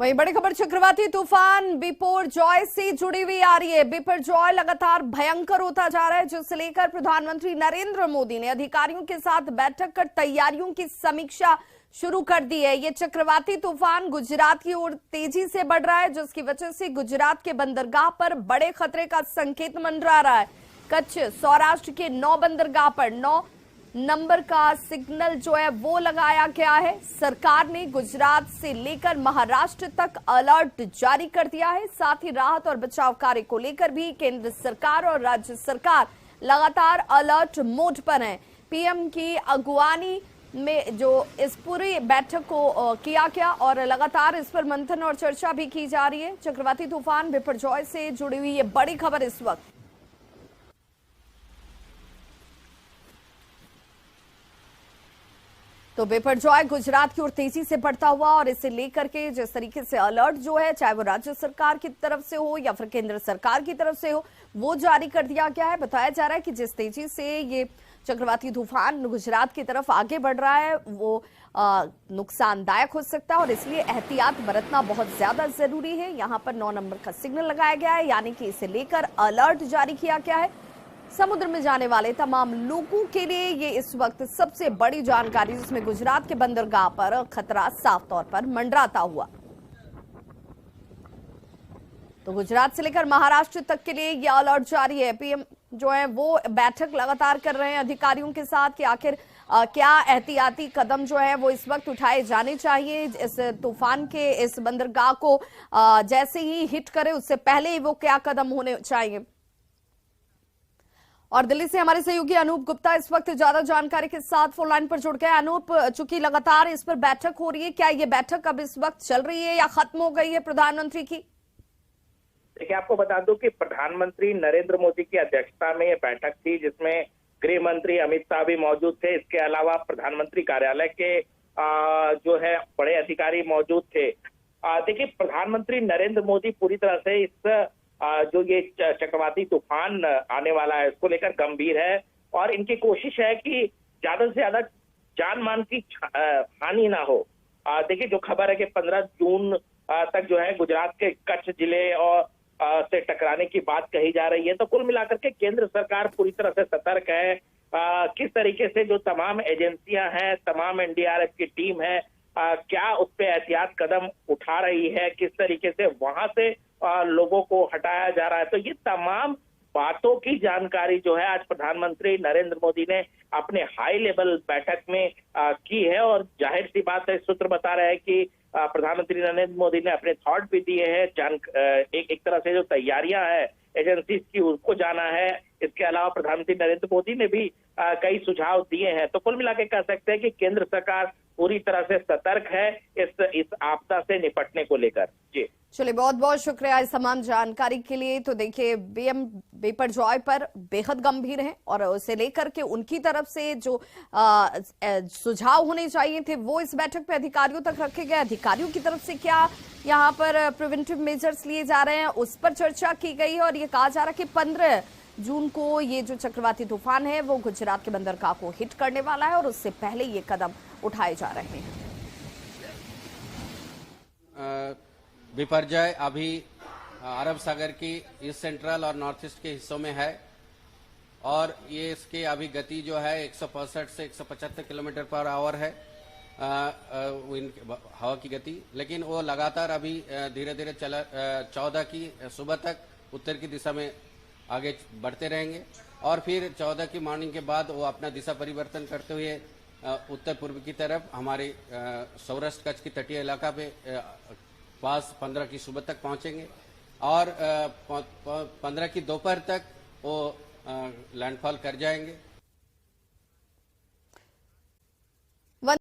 वहीं बड़ी खबर चक्रवाती तूफान बिपरजॉय से जुड़ी हुई आ रही है। बिपरजॉय लगातार भयंकर होता जा रहा है, जिसे लेकर प्रधानमंत्री नरेंद्र मोदी ने अधिकारियों के साथ बैठक कर तैयारियों की समीक्षा शुरू कर दी है। ये चक्रवाती तूफान गुजरात की ओर तेजी से बढ़ रहा है, जिसकी वजह से गुजरात के बंदरगाह पर बड़े खतरे का संकेत मंडरा रहा है। कच्छ सौराष्ट्र के 9 बंदरगाह पर 9 नंबर का सिग्नल जो है वो लगाया गया है। सरकार ने गुजरात से लेकर महाराष्ट्र तक अलर्ट जारी कर दिया है। साथ ही राहत और बचाव कार्य को लेकर भी केंद्र सरकार और राज्य सरकार लगातार अलर्ट मोड पर है। पीएम की अगुवानी में जो इस पूरी बैठक को किया गया और लगातार इस पर मंथन और चर्चा भी की जा रही है। चक्रवाती तूफान बिपरजॉय से जुड़ी हुई ये बड़ी खबर इस वक्त। तो बिपरजॉय गुजरात की ओर तेजी से बढ़ता हुआ और इसे लेकर के जिस तरीके से अलर्ट जो है, चाहे वो राज्य सरकार की तरफ से हो या फिर केंद्र सरकार की तरफ से हो, वो जारी कर दिया गया है। बताया जा रहा है कि जिस तेजी से ये चक्रवाती तूफान गुजरात की तरफ आगे बढ़ रहा है वो नुकसानदायक हो सकता है और इसलिए एहतियात बरतना बहुत ज्यादा जरूरी है। यहाँ पर 9 नंबर का सिग्नल लगाया गया है, यानी कि इसे लेकर अलर्ट जारी किया गया है। समुद्र में जाने वाले तमाम लोगों के लिए ये इस वक्त सबसे बड़ी जानकारी, जिसमें गुजरात के बंदरगाह पर खतरा साफ तौर पर मंडराता हुआ। तो गुजरात से लेकर महाराष्ट्र तक के लिए ये अलर्ट जारी है। पीएम जो है वो बैठक लगातार कर रहे हैं अधिकारियों के साथ कि आखिर क्या एहतियाती कदम जो है वो इस वक्त उठाए जाने चाहिए। इस तूफान के इस बंदरगाह को जैसे ही हिट करे उससे पहले ही वो क्या कदम होने चाहिए। और दिल्ली से हमारे सहयोगी अनूप गुप्ता इस वक्त ज्यादा जानकारी के साथ फोन लाइन पर जुड़ गए। अनूप, चूंकि लगातार इस पर बैठक हो रही है, क्या ये बैठक अब इस वक्त चल रही है या खत्म हो गई है प्रधानमंत्री की? देखिए, आपको बता दूं कि प्रधानमंत्री नरेंद्र मोदी की अध्यक्षता में ये बैठक थी, जिसमें गृह मंत्री अमित शाह भी मौजूद थे। इसके अलावा प्रधानमंत्री कार्यालय के जो है बड़े अधिकारी मौजूद थे। देखिए, प्रधानमंत्री नरेंद्र मोदी पूरी तरह से इस जो ये चक्रवाती तूफान आने वाला है इसको लेकर गंभीर है और इनकी कोशिश है कि ज्यादा से ज्यादा जान मान की हानि ना हो। देखिए, जो खबर है कि 15 जून तक जो है गुजरात के कच्छ जिले और से टकराने की बात कही जा रही है। तो कुल मिलाकर के केंद्र सरकार पूरी तरह से सतर्क है। किस तरीके से जो तमाम एजेंसियां हैं, तमाम एनडीआरएफ की टीम है, क्या उस पर एहतियात कदम उठा रही है, किस तरीके से वहां से लोगों को हटाया जा रहा है। तो ये तमाम बातों की जानकारी जो है आज प्रधानमंत्री नरेंद्र मोदी ने अपने हाई लेवल बैठक में की है और जाहिर सी बात है, सूत्र बता रहे हैं कि प्रधानमंत्री नरेंद्र मोदी ने अपने थॉट भी दिए हैं। एक तरह से जो तैयारियां हैं एजेंसीज की उसको जाना है। इसके अलावा प्रधानमंत्री नरेंद्र मोदी ने भी कई सुझाव दिए हैं। तो कुल मिला के कह सकते हैं कि केंद्र सरकार पूरी तरह से सतर्क है इस आपदा से निपटने को लेकर। जी चलिए, बहुत बहुत शुक्रिया इस तमाम जानकारी के लिए। तो देखिए, पीएम बिपरजॉय पर बेहद गंभीर है और उसे लेकर के उनकी तरफ से जो सुझाव होने चाहिए थे वो इस बैठक पे अधिकारियों तक रखे गए। अधिकारियों की तरफ से क्या यहाँ पर प्रिवेंटिव मेजर्स लिए जा रहे हैं उस पर चर्चा की गई और ये कहा जा रहा है कि 15 जून को ये जो चक्रवाती तूफान है वो गुजरात के बंदरगाह को हिट करने वाला है और उससे पहले ये कदम उठाए जा रहे हैं। बिपरजॉय अभी अरब सागर की ईस्ट सेंट्रल और नॉर्थ ईस्ट के हिस्सों में है और ये इसकी अभी गति जो है 165 से 175 किलोमीटर पर आवर है हवा की गति। लेकिन वो लगातार अभी धीरे धीरे 14 की सुबह तक उत्तर की दिशा में आगे बढ़ते रहेंगे और फिर 14 की मॉर्निंग के बाद वो अपना दिशा परिवर्तन करते हुए उत्तर पूर्व की तरफ हमारे सौराष्ट्र कच्छ की तटीय इलाका पे पास 15 की सुबह तक पहुंचेंगे और 15 की दोपहर तक वो लैंडफॉल कर जाएंगे।